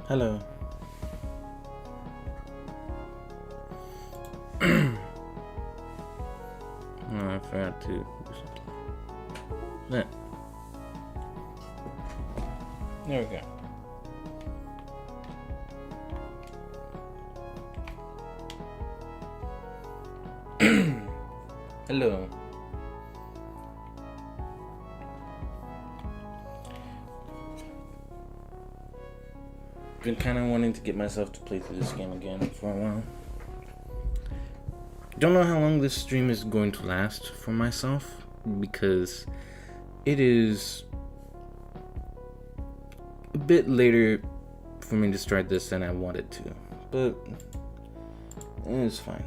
Hello. No, I forgot to do something. There. There we go. Hello. Been kind of wanting to get myself to play through this game again for a while. Don't know how long this stream is going to last for myself because it is a bit later for me to start this than I wanted to, but it's fine.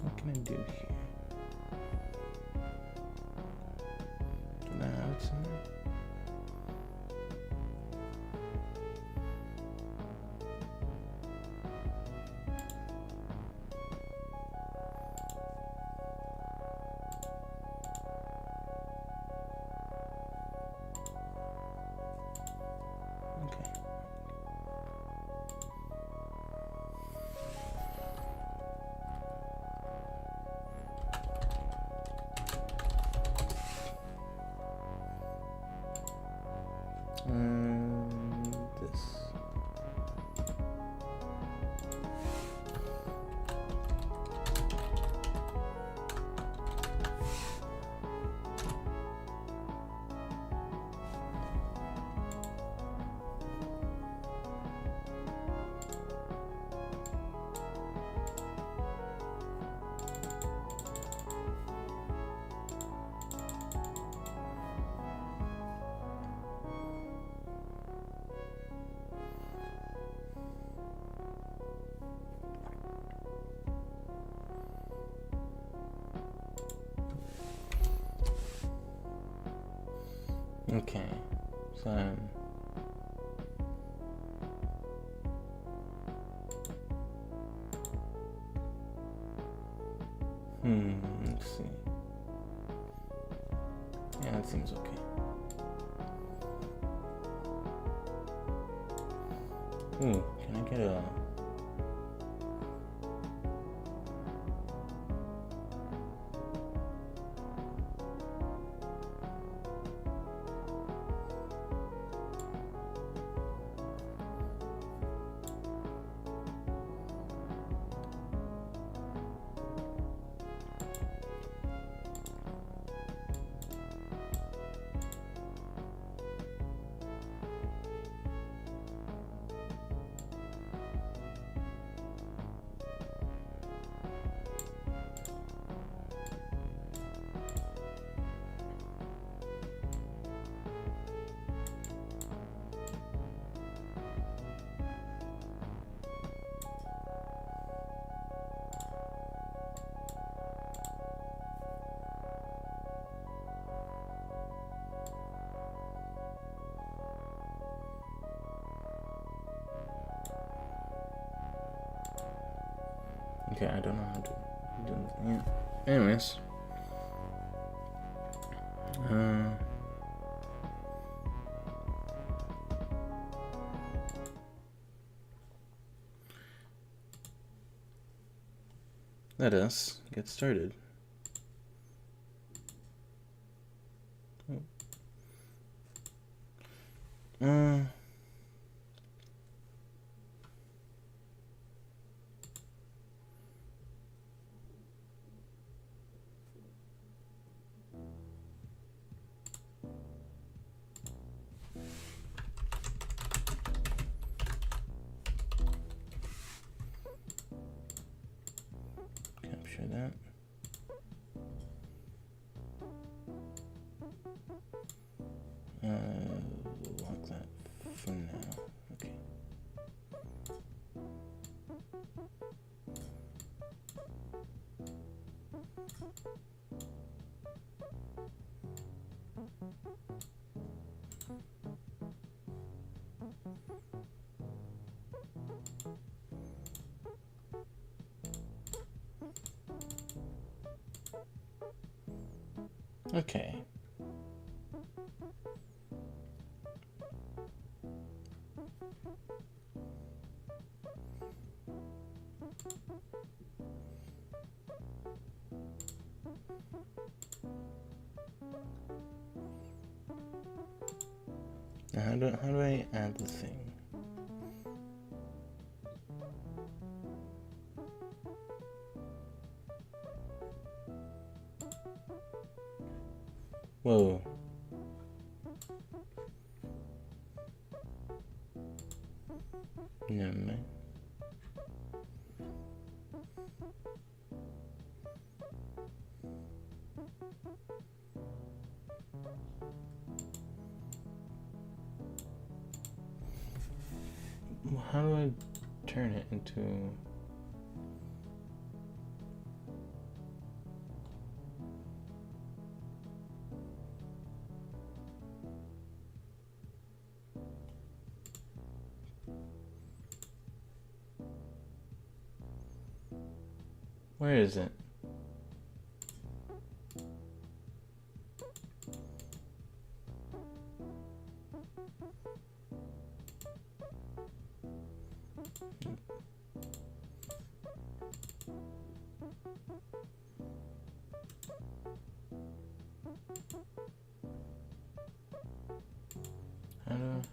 What can I do here? Do I have it somewhere? Okay. This. Okay, so let's see. Yeah, that seems okay. Can I get a... Okay, I don't know how to do anything. Yeah. Anyways. Let us get started. try that. Lock that for now. Okay. Okay. Now how do I add the thing? Whoa. Never mind. How do I turn it into... Where is it?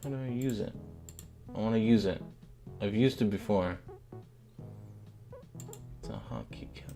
How do I use it? I want to use it. I've used it before. It's a hotkey counter.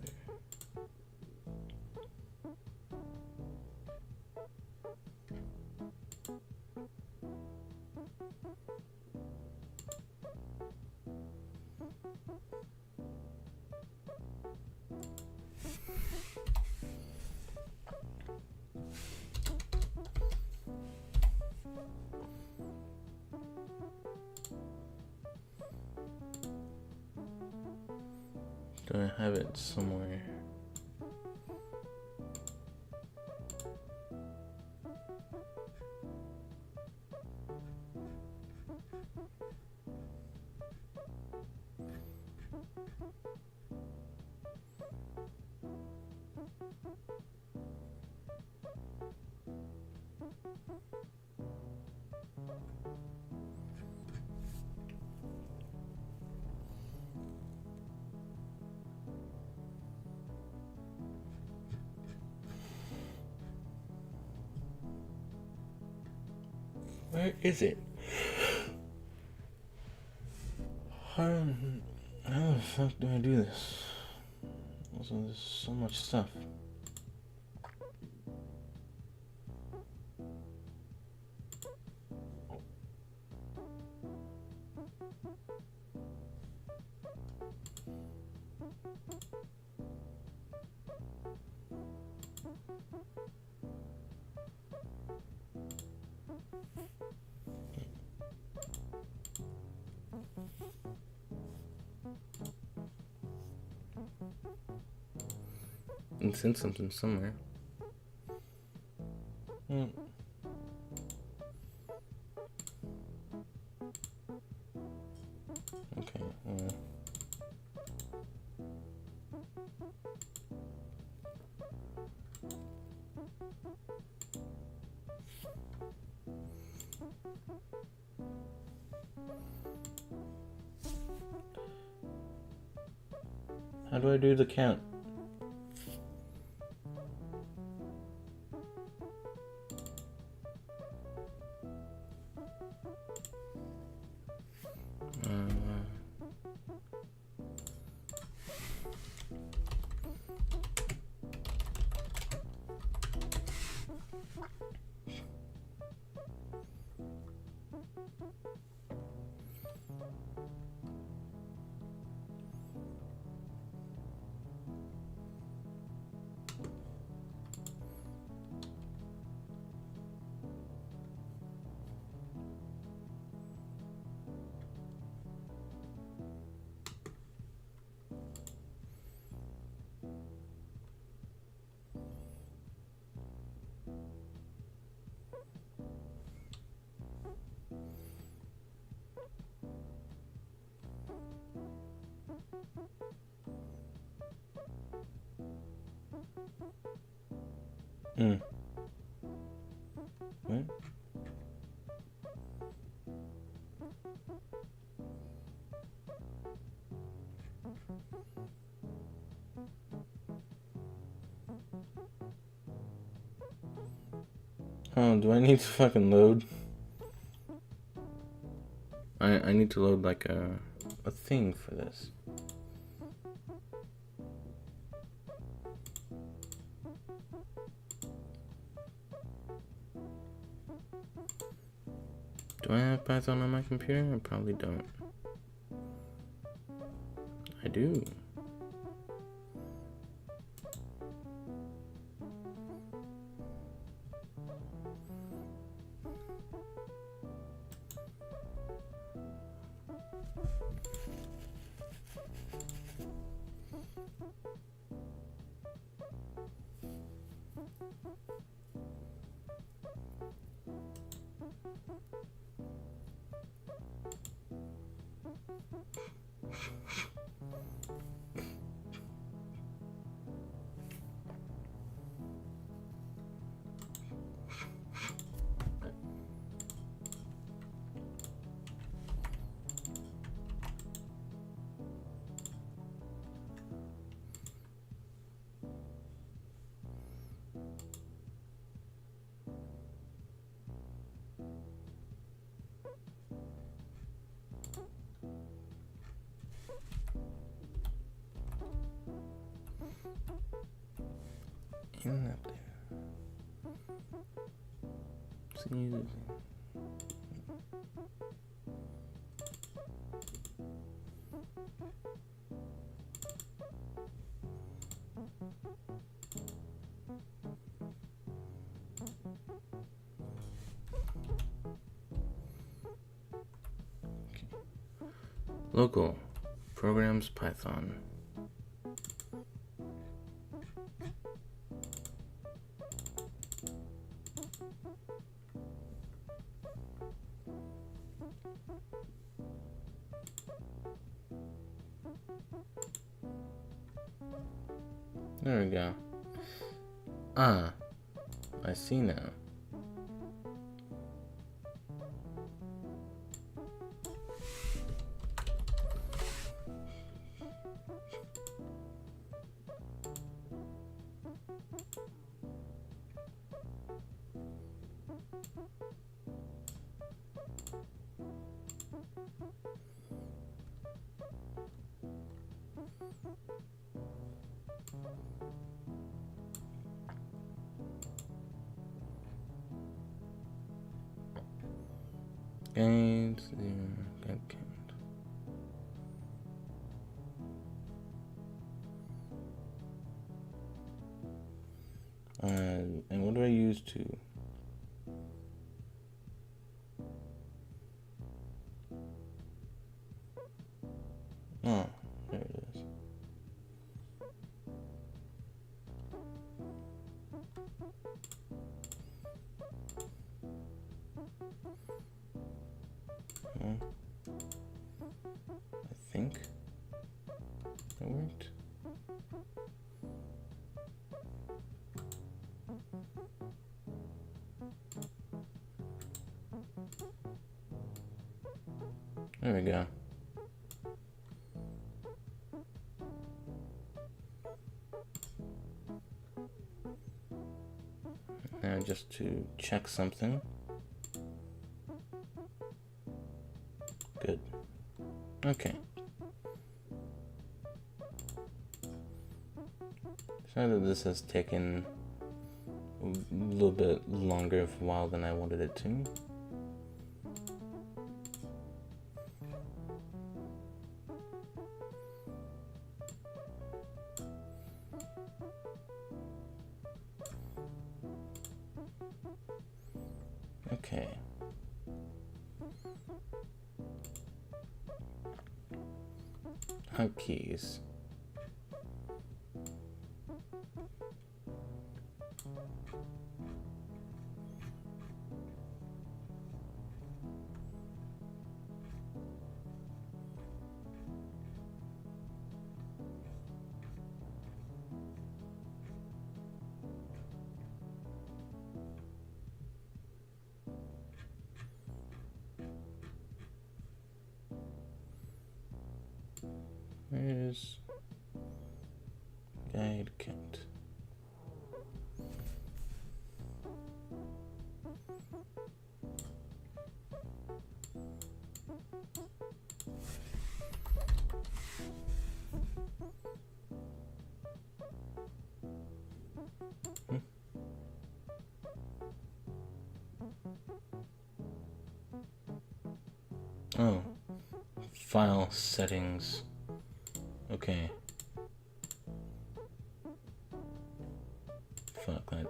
Do I have it somewhere? Where is it? How the fuck do I do this? Also, there's so much stuff. It's in something somewhere. Okay. How do I do the count? What? Oh, do I need to fucking load? I need to load like a thing for this. Do I have Python on my computer? I probably don't. I do. In up there. See. Local programs Python. There we go. Ah, I see now. Gains, okay. And what do I use to? Oh, there it is. I think that worked. There we go. Now just to check something. Good. Okay. Sorry that this has taken a little bit longer of a while than I wanted it to. Okay. Hotkeys. Where's guide count? Oh, file settings. Okay. Fuck that.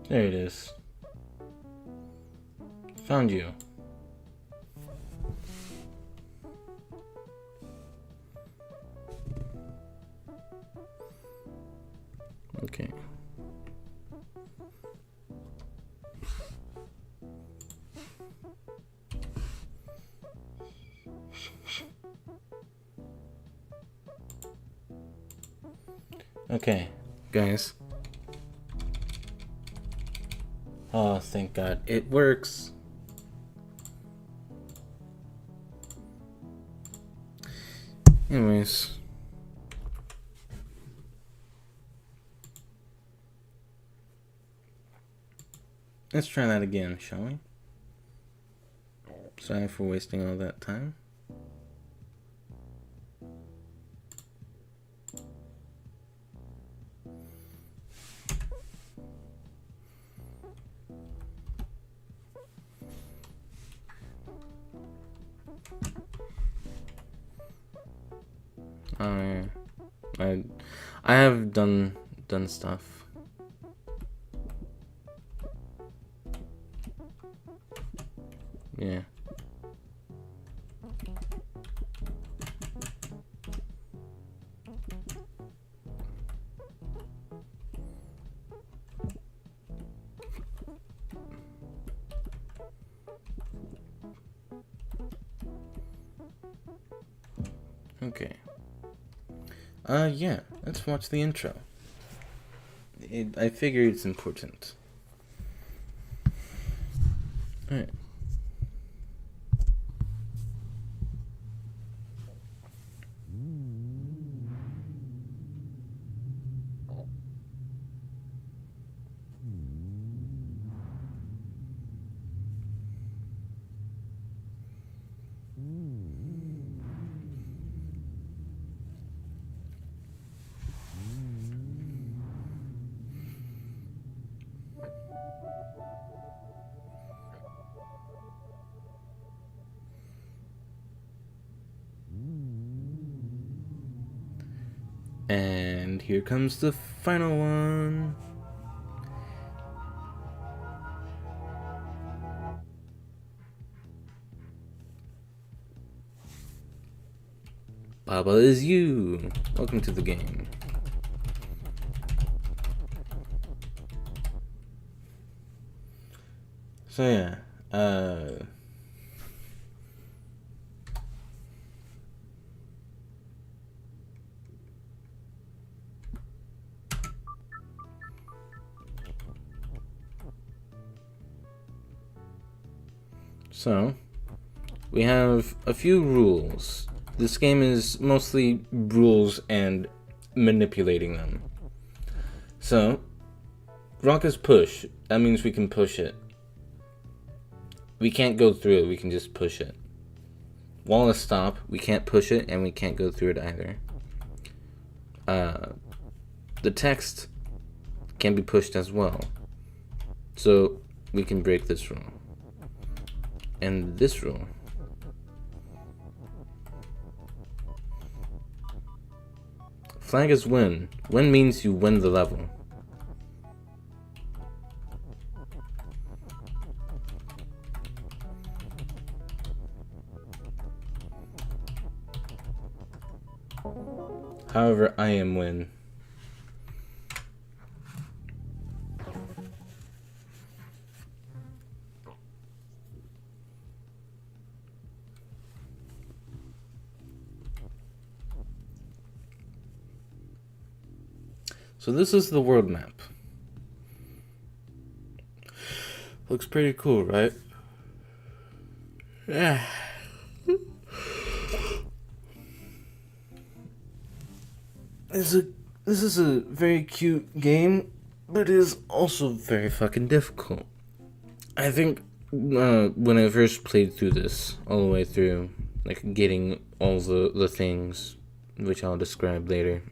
There it is. Found you. Okay. Okay, guys. Oh, thank God. It works. Anyways. Let's try that again, shall we? Sorry for wasting all that time. I have done stuff. Yeah. Okay. Yeah, let's watch the intro. I figure it's important. Alright. And here comes the final one. Baba is you. Welcome to the game. So yeah, so we have a few rules. This game is mostly rules and manipulating them. So, rock is push. That means we can push it. We can't go through it, we can just push it. Wall is stop. We can't push it and we can't go through it either. The text can be pushed as well. So, we can break this rule. And this rule. Flag is win. Win means you win the level. However, I am win. So this is the world map. Looks pretty cool, right? Yeah. This is a very cute game, but it is also very fucking difficult. I think when I first played through this, all the way through, like getting all the things, which I'll describe later,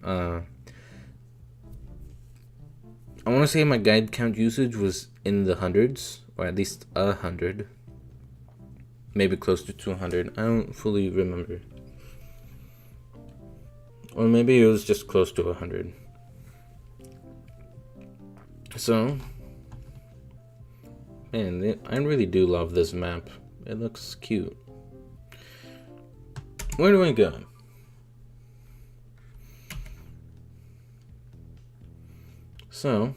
I want to say my guide count usage was in the hundreds, or at least 100. Maybe close to 200. I don't fully remember. Or maybe it was just close to 100. So, man, I really do love this map. It looks cute. Where do I go? So,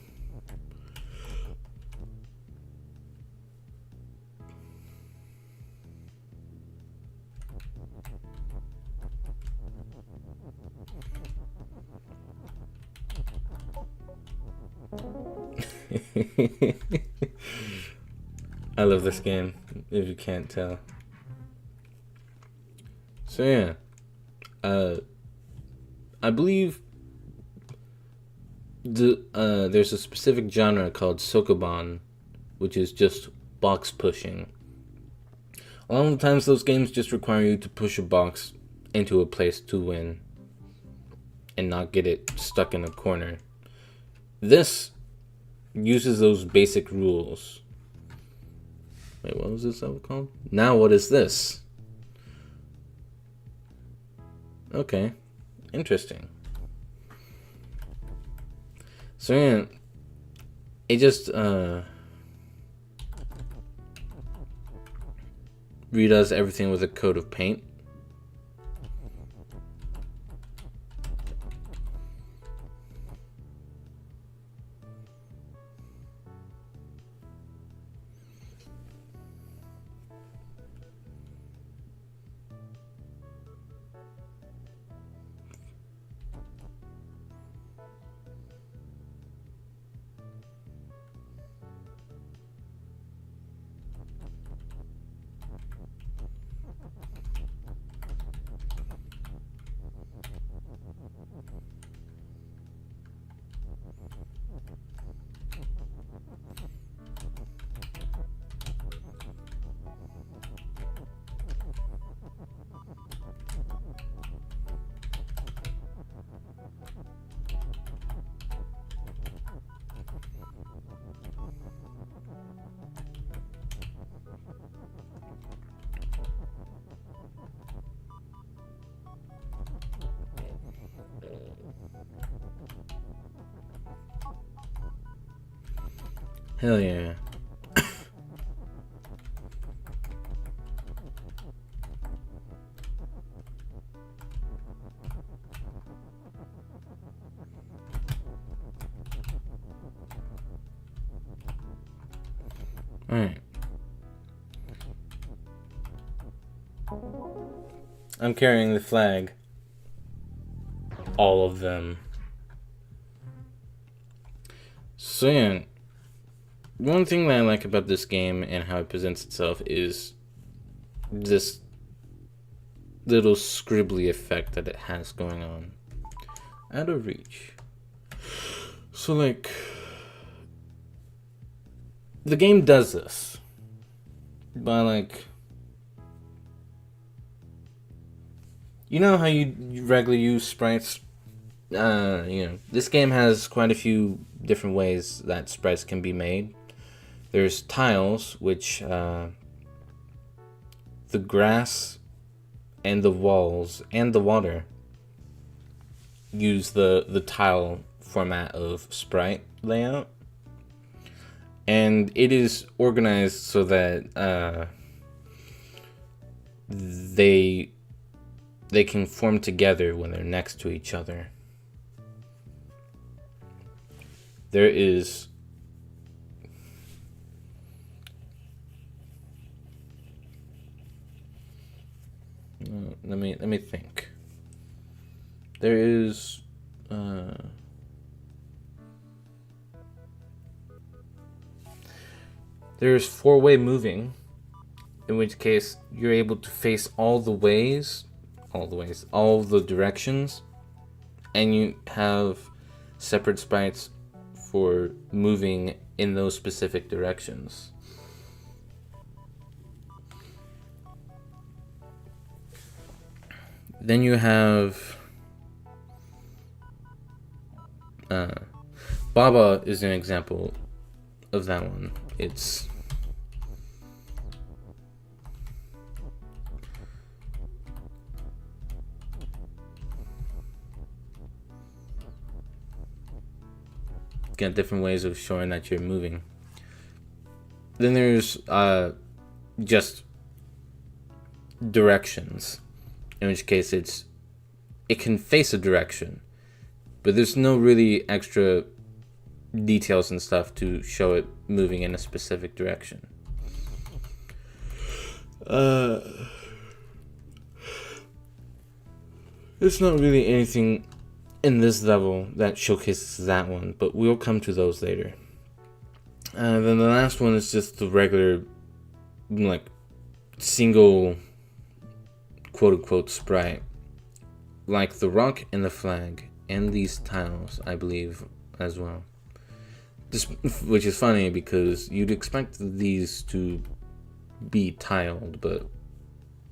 I love this game, if you can't tell. So yeah, I believe there's a specific genre called Sokoban, which is just box pushing. A lot of the times those games just require you to push a box into a place to win and not get it stuck in a corner. This uses those basic rules. Wait, what was this called? Now what is this? Okay, interesting. So yeah, it just redoes everything with a coat of paint. Hell yeah. Alright. I'm carrying the flag. All of them. So yeah, one thing that I like about this game and how it presents itself is this little scribbly effect that it has going on. Out of reach. So like, the game does this by like, you know how you regularly use sprites? This game has quite a few different ways that sprites can be made. There's tiles, which the grass and the walls and the water use the tile format of sprite layout. And it is organized so that they can form together when they're next to each other. There is let me think. There is There's four-way moving, in which case you're able to face all the directions, and you have separate sprites for moving in those specific directions. Then you have Baba is an example of that one. It's got different ways of showing that you're moving. Then there's just directions, in which case it can face a direction, but there's no really extra details and stuff to show it moving in a specific direction. There's not really anything in this level that showcases that one, but we'll come to those later. Then the last one is just the regular, like, single quote-unquote sprite, like the rock and the flag, and these tiles, I believe, as well. Which is funny because you'd expect these to be tiled, but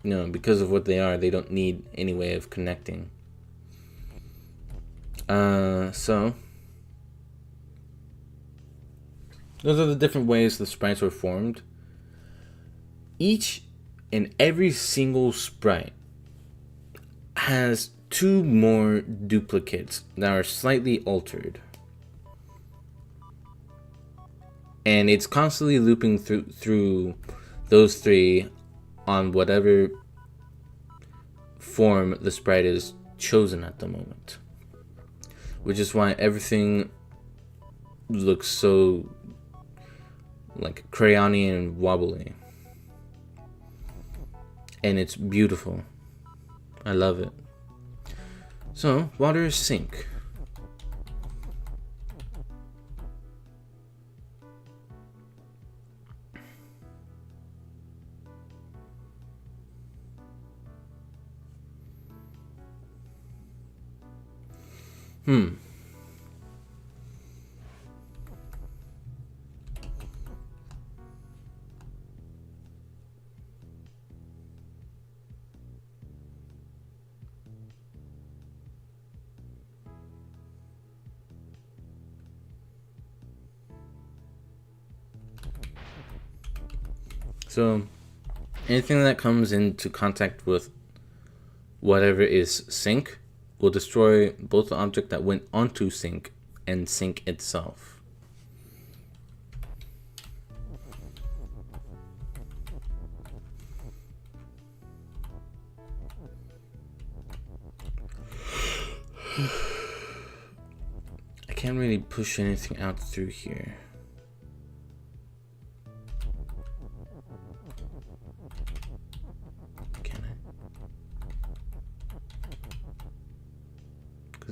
no, because of what they are, they don't need any way of connecting. So those are the different ways the sprites are formed. Each and every single sprite has two more duplicates that are slightly altered. And it's constantly looping through those three on whatever form the sprite is chosen at the moment. Which is why everything looks so like crayony and wobbly. And it's beautiful. I love it. So, water is sink. So, anything that comes into contact with whatever is sink will destroy both the object that went onto sink and sink itself. I can't really push anything out through here.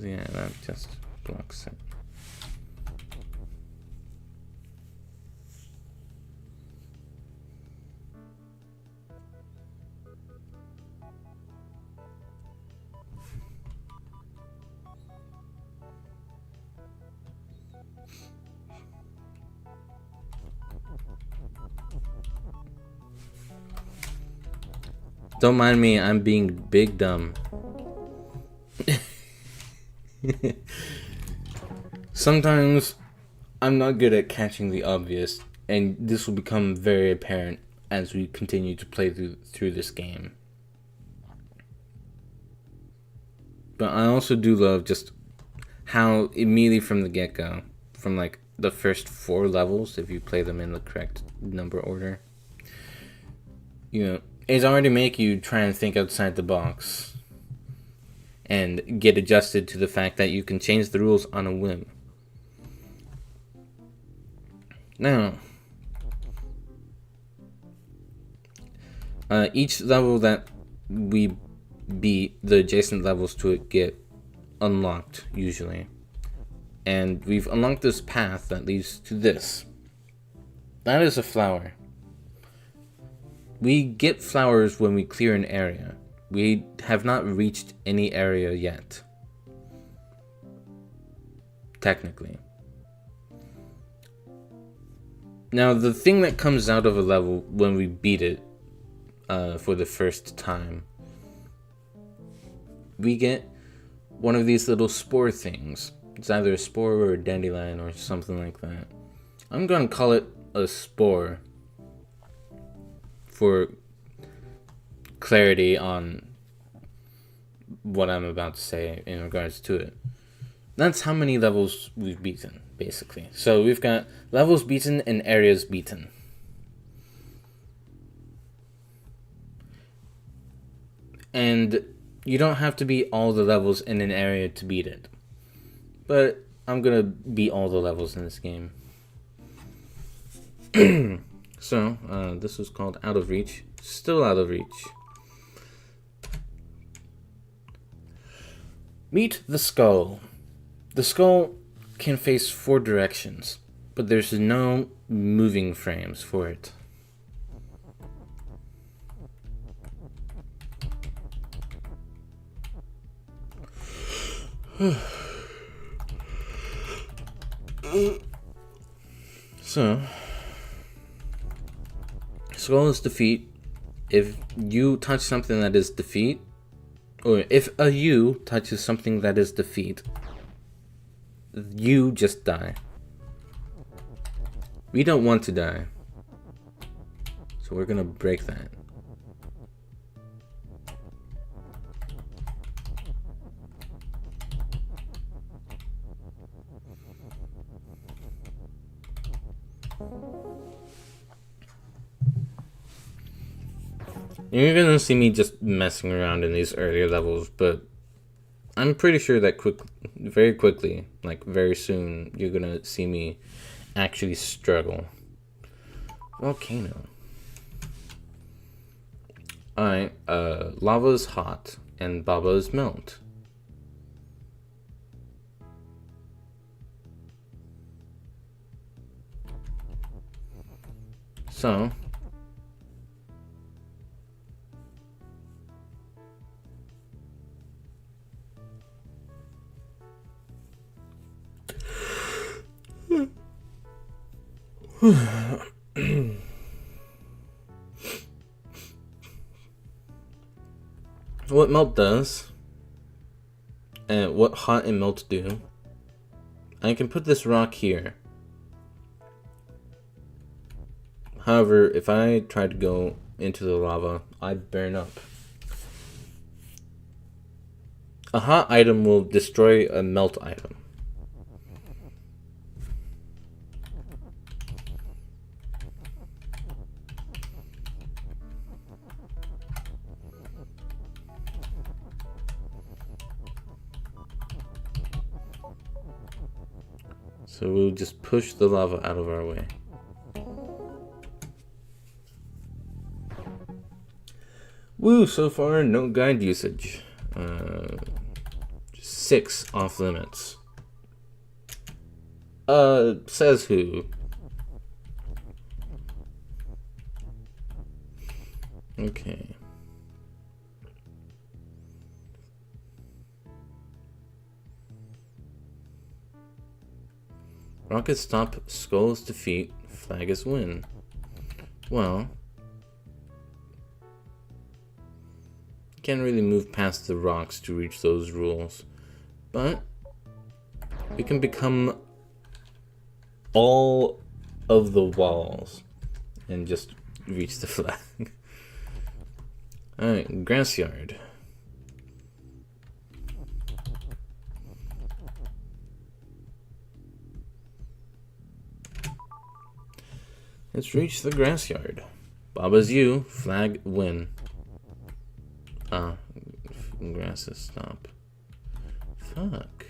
Yeah, that just blocks it. Don't mind me, I'm being big dumb. Sometimes I'm not good at catching the obvious, and this will become very apparent as we continue to play through this game. But I also do love just how immediately from the get-go, from like the first 4 levels, if you play them in the correct number order, you know, it's already make you try and think outside the box and get adjusted to the fact that you can change the rules on a whim. Now, each level that we beat, the adjacent levels to it get unlocked, usually. And we've unlocked this path that leads to this. That is a flower. We get flowers when we clear an area. We have not reached any area yet. Technically. Now, the thing that comes out of a level when we beat it for the first time, we get one of these little spore things. It's either a spore or a dandelion or something like that. I'm going to call it a spore for clarity on what I'm about to say in regards to it. That's how many levels we've beaten, basically. So we've got levels beaten and areas beaten. And you don't have to beat all the levels in an area to beat it. But I'm gonna beat all the levels in this game. So, this was called Out of Reach. Still out of reach. Meet the skull. The skull can face 4 directions, but there's no moving frames for it. So, skull is defeat. If you touch something that is defeat, or if a you touches something that is defeat, you just die. We don't want to die, so we're gonna break that. You're gonna see me just messing around in these earlier levels, but I'm pretty sure that very quickly, like very soon, you're gonna see me actually struggle. Volcano. Alright, lava is hot and baba is melt. So, what melt does, and what hot and melt do, I can put this rock here. However, if I try to go into the lava, I'd burn up. A hot item will destroy a melt item. So we'll just push the lava out of our way. Woo, so far no guide usage. 6 off limits. Says who? Okay. Rocket stop, skull is defeat, flag is win. Well, can't really move past the rocks to reach those rules, but we can become all of the walls and just reach the flag. Alright, grass yard. Let's reach the grass yard. Baba's you, flag win. Grasses stop. Fuck.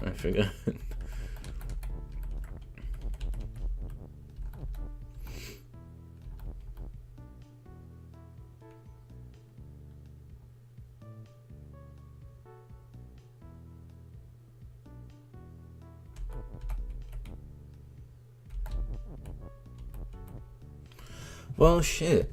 I forgot. Well, shit.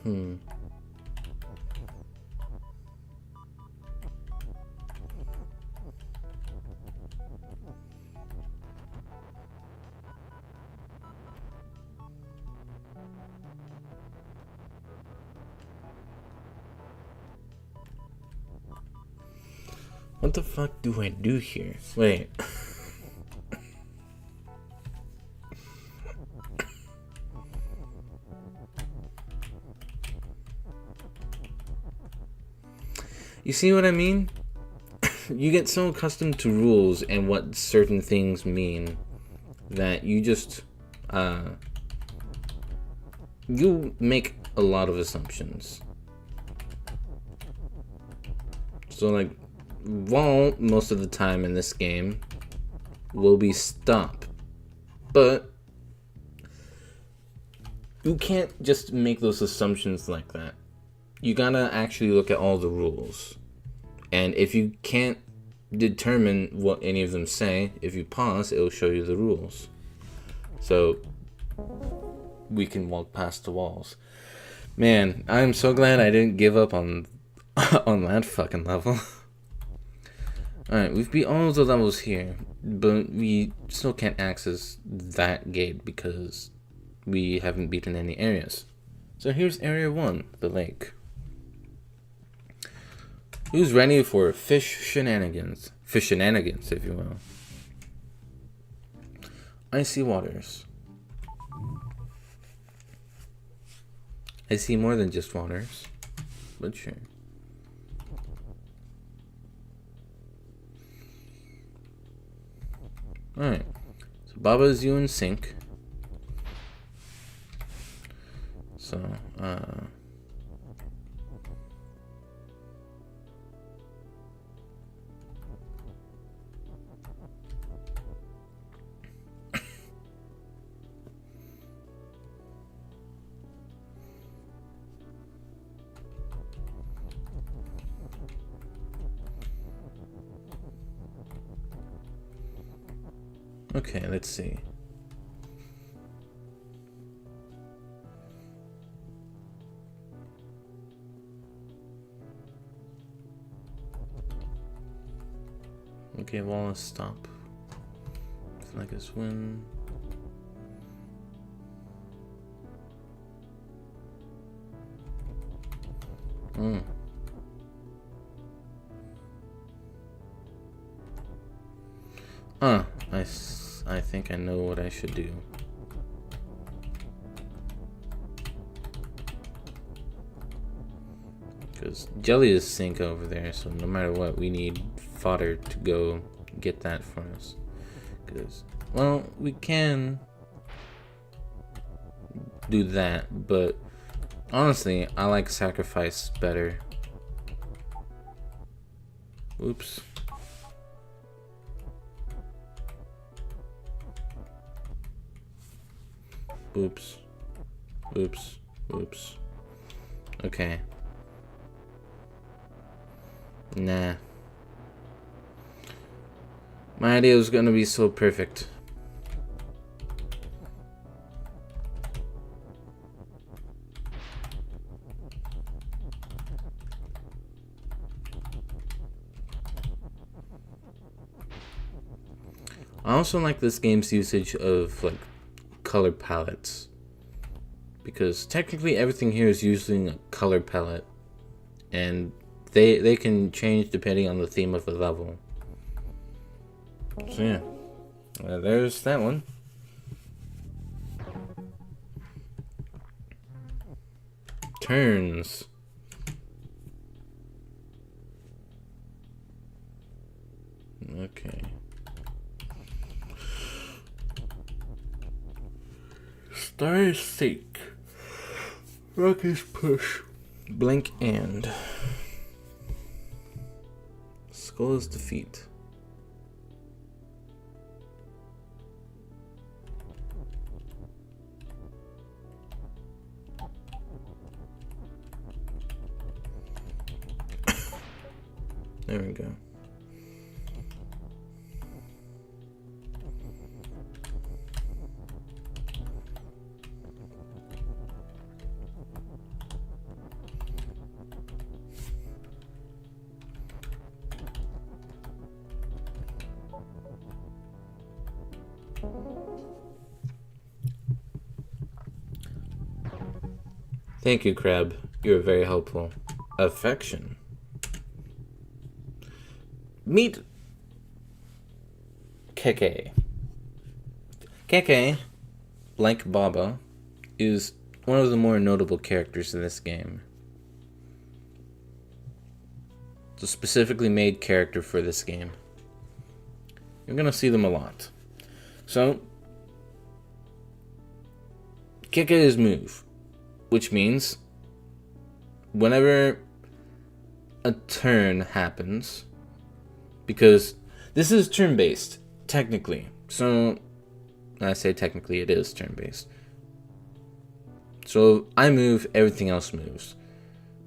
Hmm. What the fuck do I do here? Wait. You see what I mean? You get so accustomed to rules and what certain things mean that you just you make a lot of assumptions. So like wall most of the time in this game will be stop. But you can't just make those assumptions like that. You gotta actually look at all the rules. And if you can't determine what any of them say, if you pause, it'll show you the rules. So we can walk past the walls. Man, I'm so glad I didn't give up on on that fucking level. Alright, we've beat all of the levels here, but we still can't access that gate because we haven't beaten any areas. So here's area 1, the lake. Who's ready for fish shenanigans? Fish shenanigans, if you will. Icy waters. I see more than just waters, but sure. Alright, so Baba's you in sync. So, okay, let's see. Okay, Wallace, stop. I feel like it's win. I think I know what I should do. Because Jelly is sync over there, so no matter what, we need fodder to go get that for us. Because, well, we can do that, but honestly, I like sacrifice better. Oops. Oops. Oops. Oops. Okay. Nah. My idea was gonna be so perfect. I also like this game's usage of like color palettes, because technically everything here is using a color palette, and they can change depending on the theme of the level. So yeah, there's that one. Turns. Okay. Star Seek. Rocky's push. Blank and. Skull's defeat. There we go. Thank you, Crab. You are very helpful. Affection. Meet Keke. Keke, like Baba, is one of the more notable characters in this game. It's a specifically made character for this game. You're gonna see them a lot. So, Keke's move, which means whenever a turn happens, because this is turn-based, technically. So, I say technically it is turn-based. So, I move, everything else moves.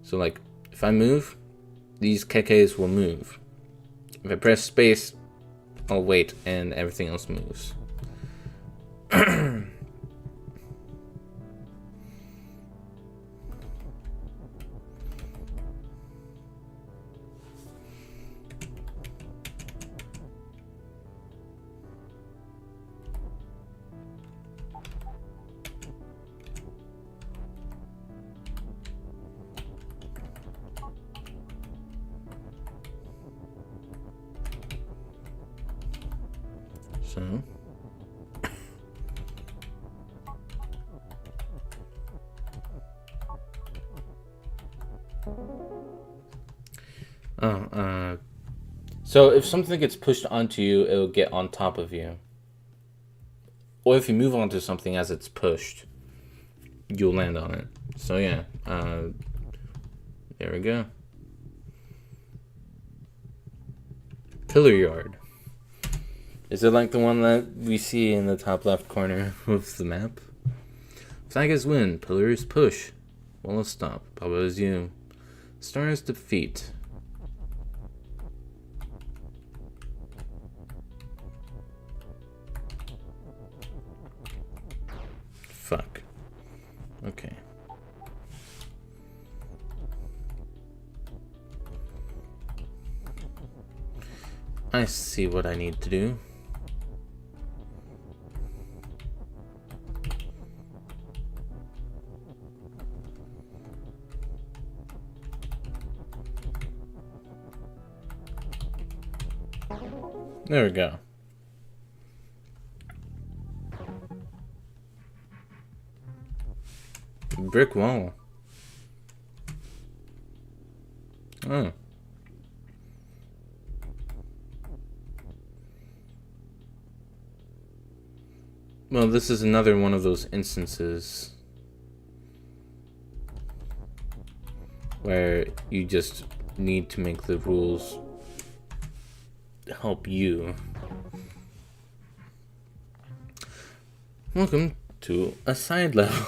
So, like, if I move, these Kekes will move. If I press space, I'll wait, and everything else moves. So, so if something gets pushed onto you, it'll get on top of you. Or if you move onto something as it's pushed, you'll land on it. So yeah, there we go. Pillar yard. Is it like the one that we see in the top left corner of the map? Flag is win, pillars push. Wallace stop, Papa is you. Stars defeat. Fuck. Okay. I see what I need to do. There we go. Brick wall. Oh. Well, this is another one of those instances where you just need to make the rules help you. Welcome to a side level.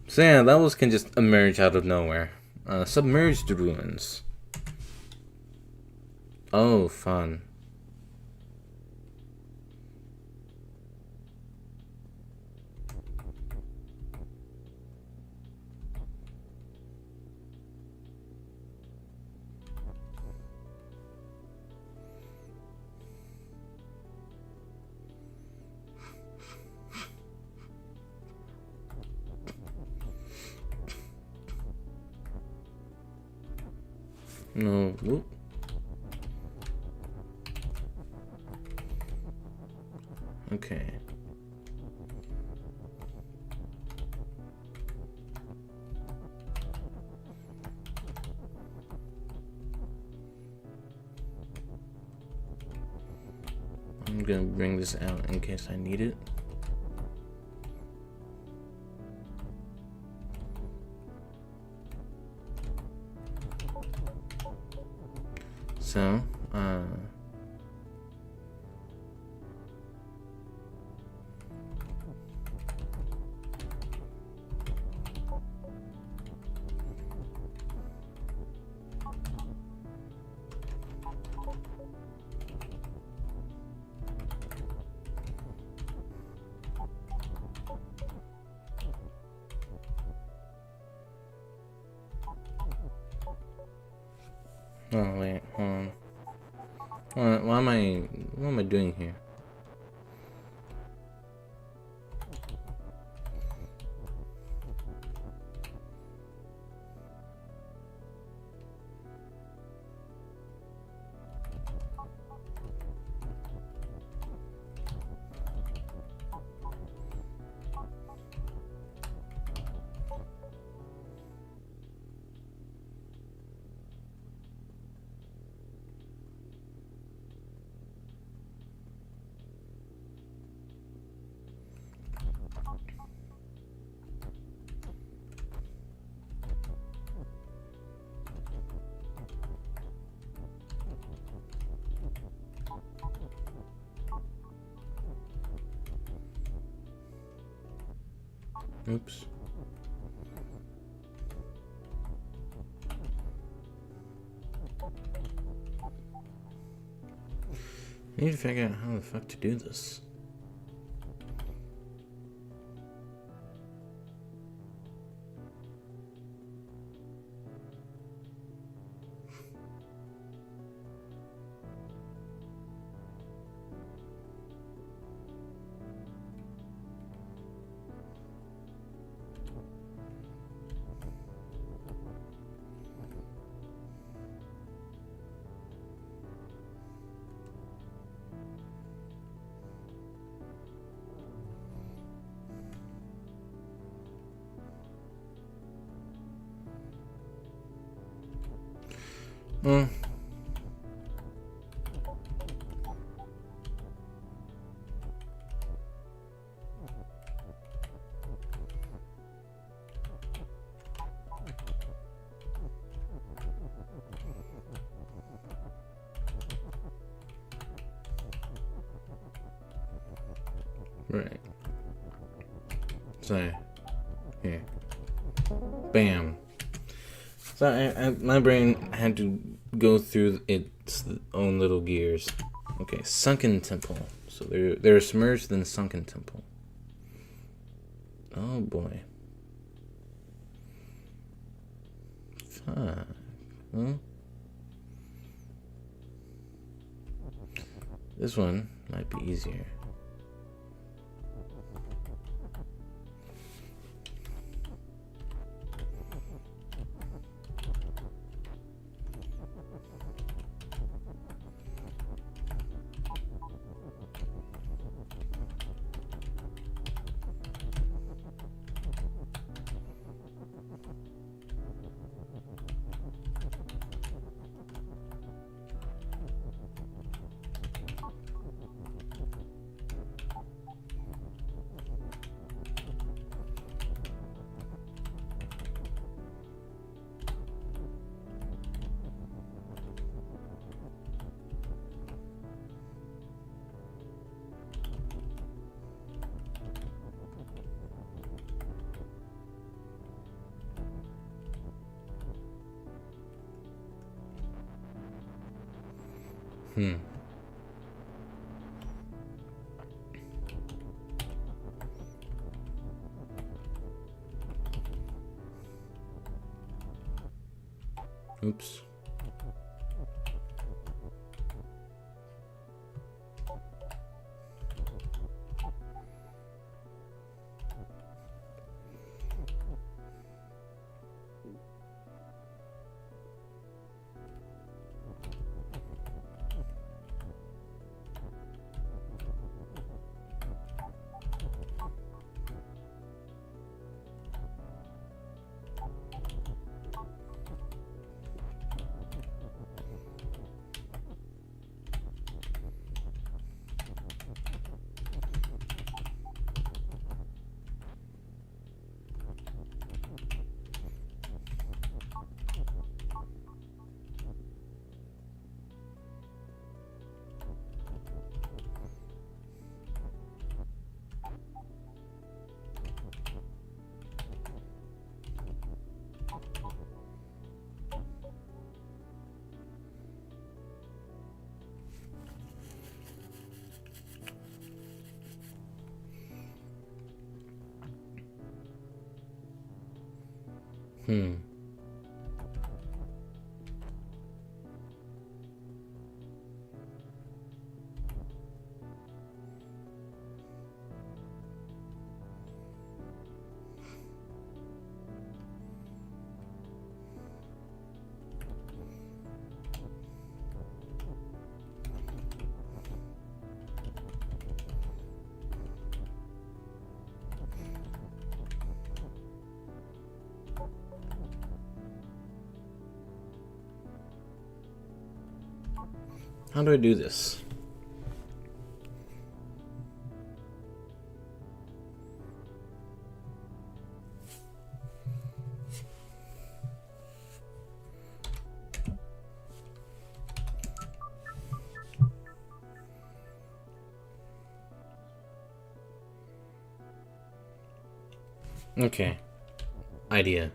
So yeah, levels can just emerge out of nowhere. Submerged ruins. Oh, fun. No. Whoop. Okay. I'm gonna bring this out in case I need it. So, oh wait, hold on. What am I doing here? Oops. I need to figure out how the fuck to do this. Well, right. So, here. Bam. So my brain had to go through its own little gears. Okay, sunken temple. So they're submerged in the sunken temple. Oh boy. Fuck. Huh? This one might be easier. Oops. How do I do this? Okay. Idea.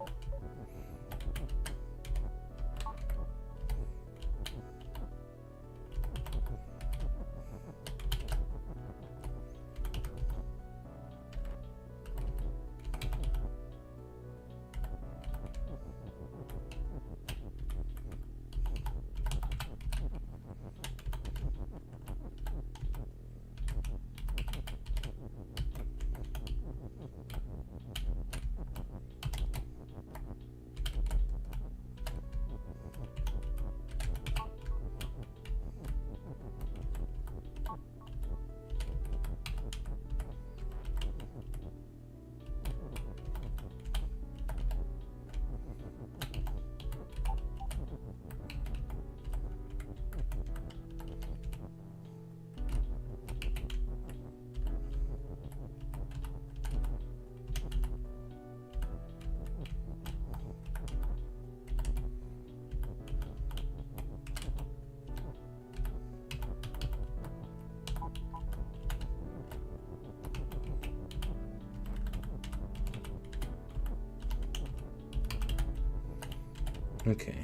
Okay.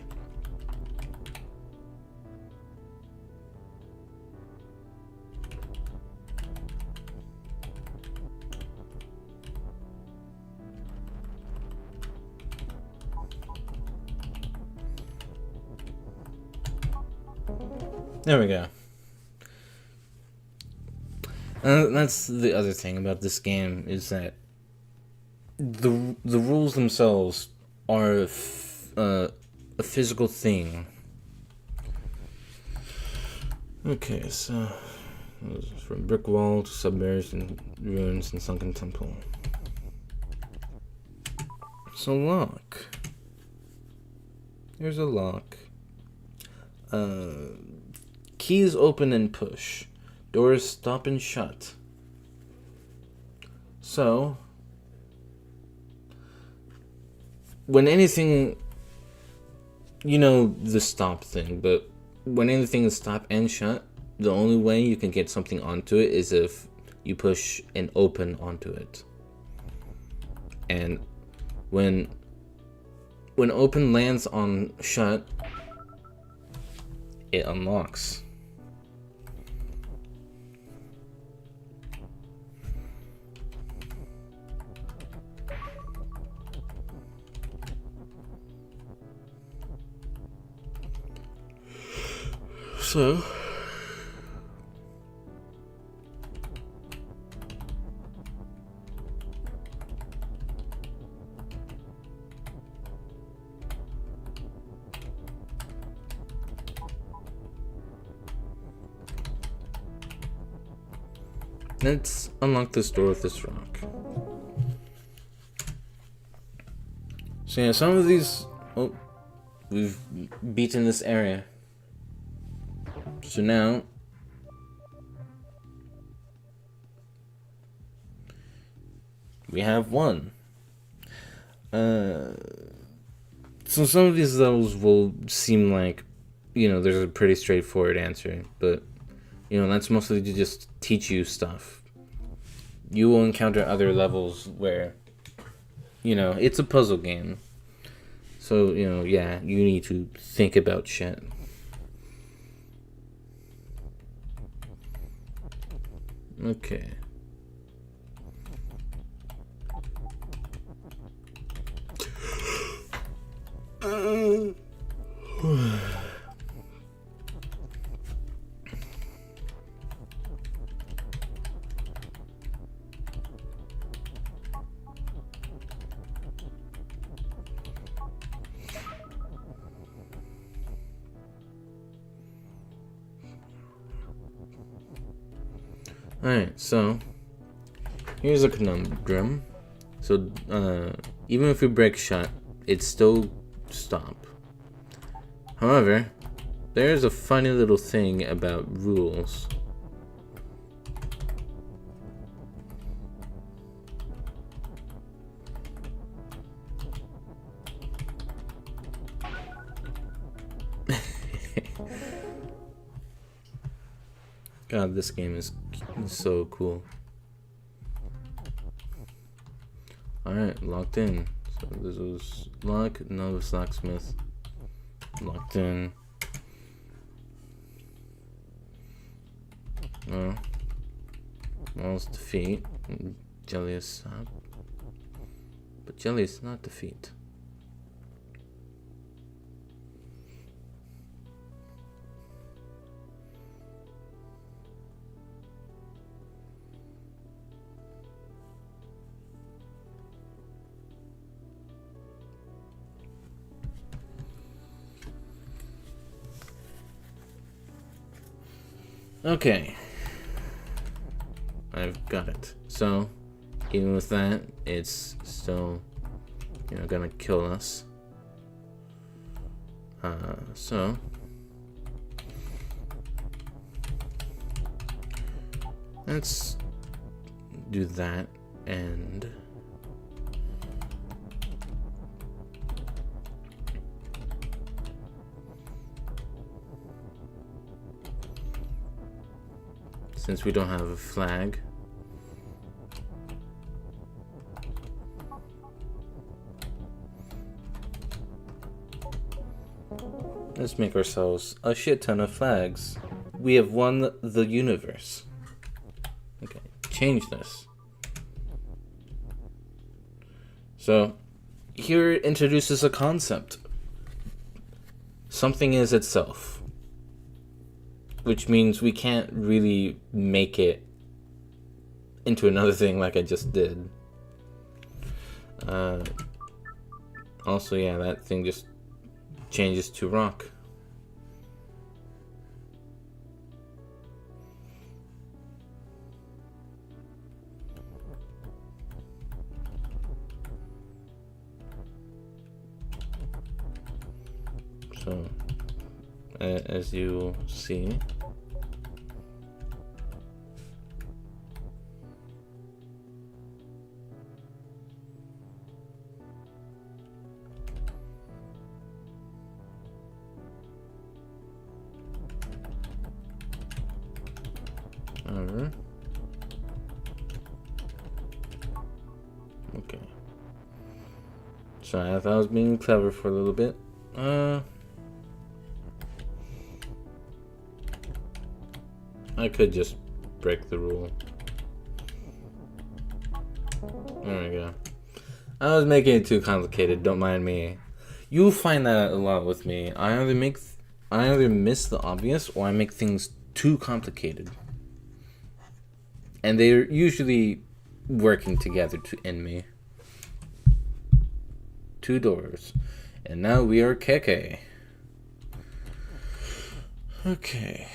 There we go. That's the other thing about this game is that the rules themselves are a physical thing. Okay, so from brick wall to submerged in ruins and sunken temple. So lock. Here's a lock. Keys open and push. Doors stop and shut. So when anything, you know the stop thing, but when anything is stop and shut, the only way you can get something onto it is if you push an open onto it. And when open lands on shut, it unlocks. So let's unlock this door with this rock. So yeah, some of these, we've beaten this area. So now we have one. So some of these levels will seem like, there's a pretty straightforward answer, but that's mostly to just teach you stuff. You will encounter other levels where, it's a puzzle game. So, yeah, you need to think about shit. Okay. Alright, so here's a conundrum. So even if we break shut, it still stop. However, there's a funny little thing about rules. God, this game is so cool. Alright, locked in. So this was lock, no locksmith. Locked in. Oh. Walls defeat. Jelly is stop. But jelly is not defeat. Okay, I've got it. So, even with that, it's still, gonna kill us. So, let's do that, and since we don't have a flag, let's make ourselves a shit ton of flags. We have won the universe. Okay, change this. So, here it introduces a concept. Something is itself. Which means we can't really make it into another thing like I just did. Also, yeah, that thing just changes to rock. So, as you see, okay. So I thought I was being clever for a little bit. I could just break the rule. There we go. I was making it too complicated, don't mind me. You'll find that a lot with me. I either miss the obvious or I make things too complicated. And they're usually working together to end me. 2 doors. And now we are Keke. Okay.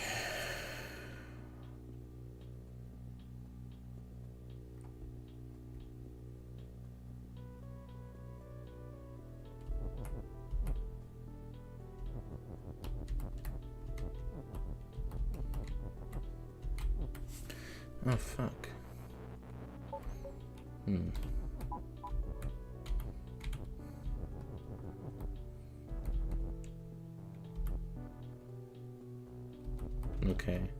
Oh, fuck. Okay.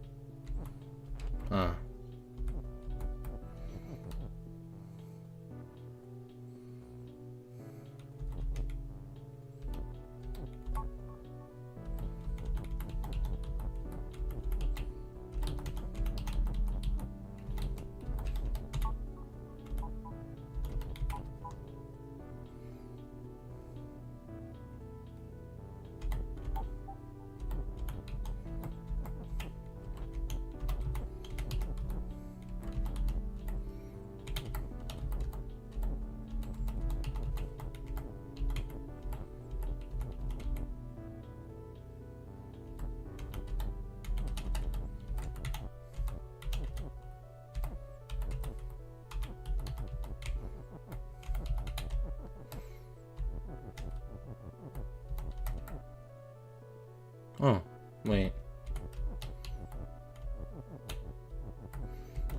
Oh, wait.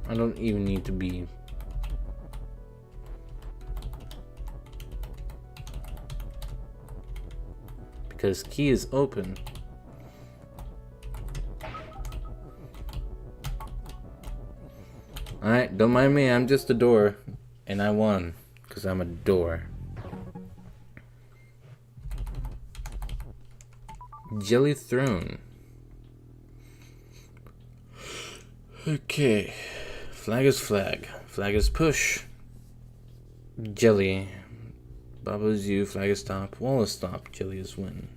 I don't even need to be... Because key is open. Alright, don't mind me, I'm just a door. And I won, because I'm a door. Jelly throne. Okay. Flag is flag. Flag is push. Jelly. Baba is you. Flag is stop. Wall is stop. Jelly is win.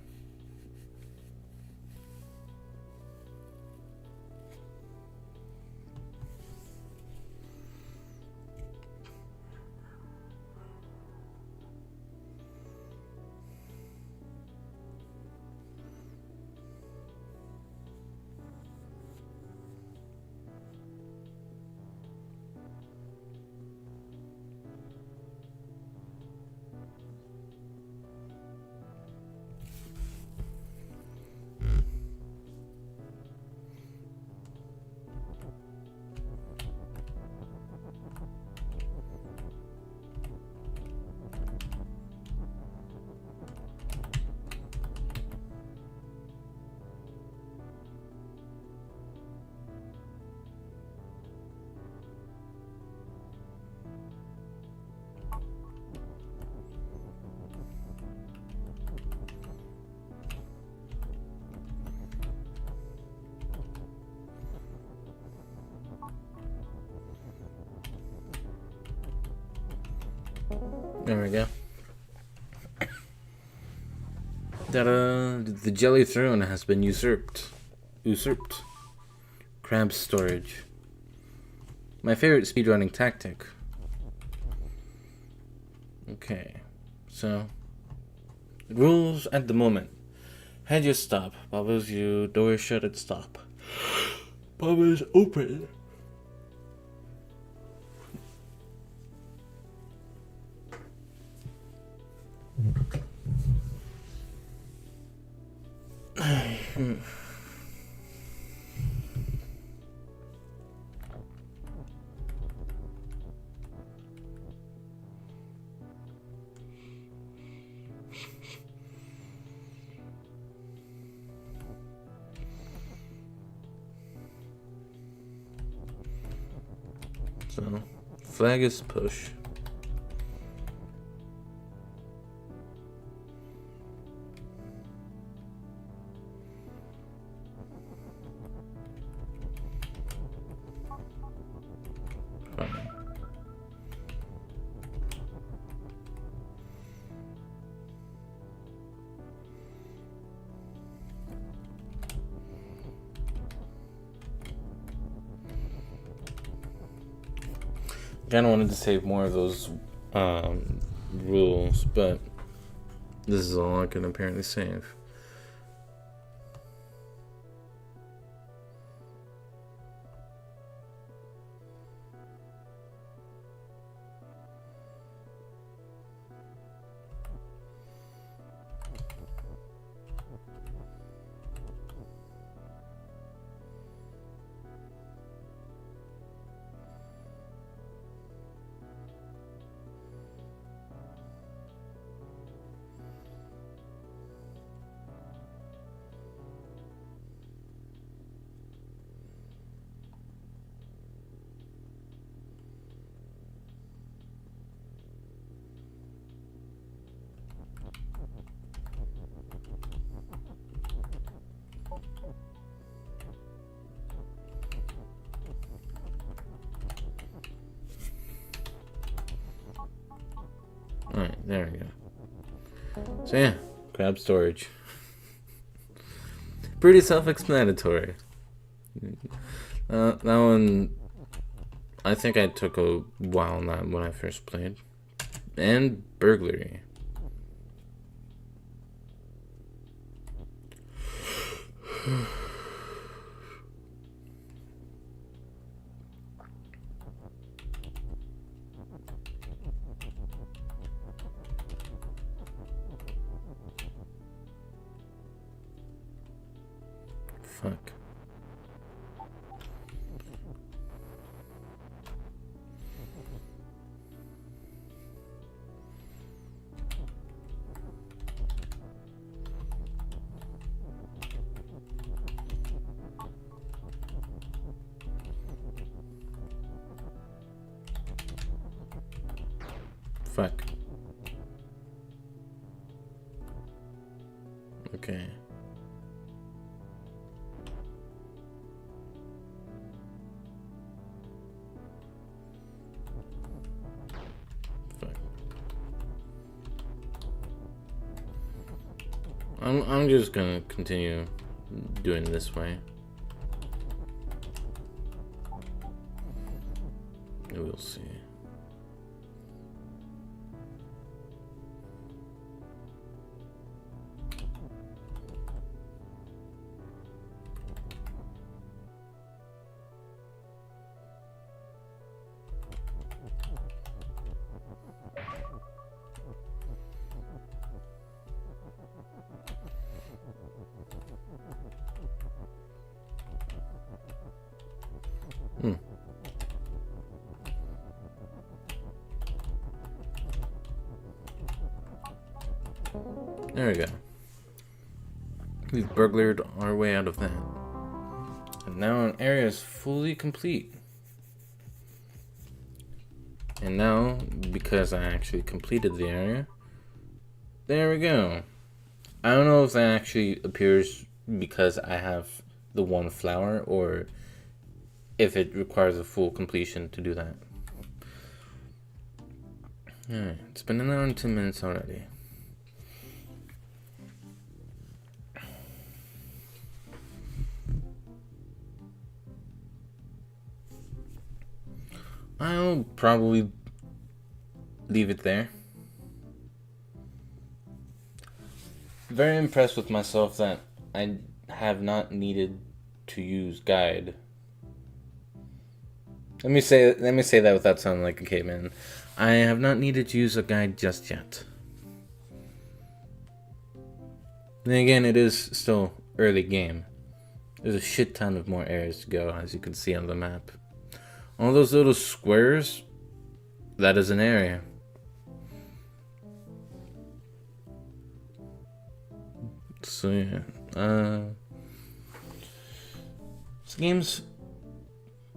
There we go. Ta-da! The jelly throne has been usurped. Usurped. Crab storage. My favorite speedrunning tactic. Okay. So. Rules at the moment. Head you stop. Baba's you. Door shut and stop. Baba's open. So, flag is push. Kind of wanted to save more of those rules, but this is all I can apparently save. Alright, there we go. So yeah, crab storage. Pretty self-explanatory. That one, I think I took a while on that when I first played. And burglary. Fuck. Fuck. Okay. Fuck. I'm just gonna continue doing this way. We'll see. There we go. We've burglared our way out of that. And now an area is fully complete. And now, because I actually completed the area, there we go. I don't know if that actually appears because I have the one flower or if it requires a full completion to do that. Alright, it's been an hour and 10 minutes already. I'll probably leave it there. Very impressed with myself that I have not needed to use guide. Let me say that without sounding like a caveman. I have not needed to use a guide just yet. Then again, it is still early game. There's a shit ton of more areas to go, as you can see on the map. All those little squares, that is an area. So yeah, this game's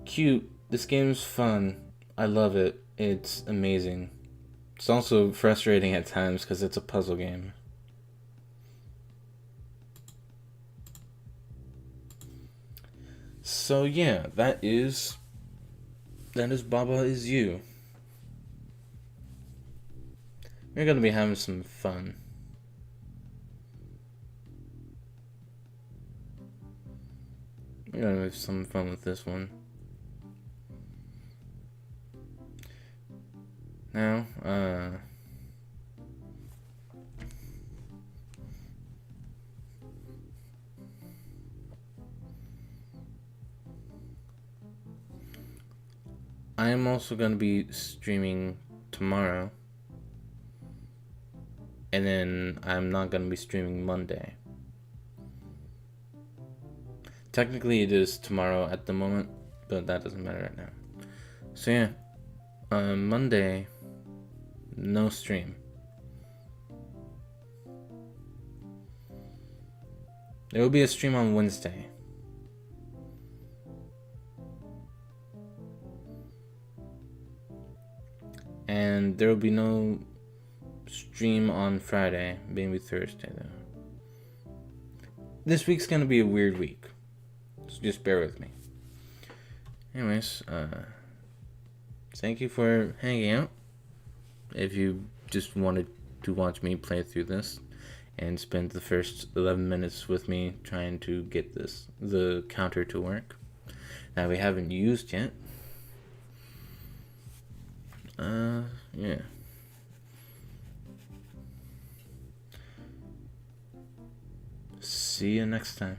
cute. This game's fun. I love it. It's amazing. It's also frustrating at times because it's a puzzle game. So yeah, that is Baba Is You. We're gonna be having some fun. We're gonna have some fun with this one. Now, I am also going to be streaming tomorrow, and then I'm not going to be streaming Monday. Technically it is tomorrow at the moment, but that doesn't matter right now. So yeah, Monday, no stream. There will be a stream on Wednesday. And there will be no stream on Friday, maybe Thursday though. This week's gonna be a weird week, so just bear with me. Anyways, thank you for hanging out. If you just wanted to watch me play through this and spend the first 11 minutes with me trying to get the counter to work that we haven't used yet. Yeah. See you next time.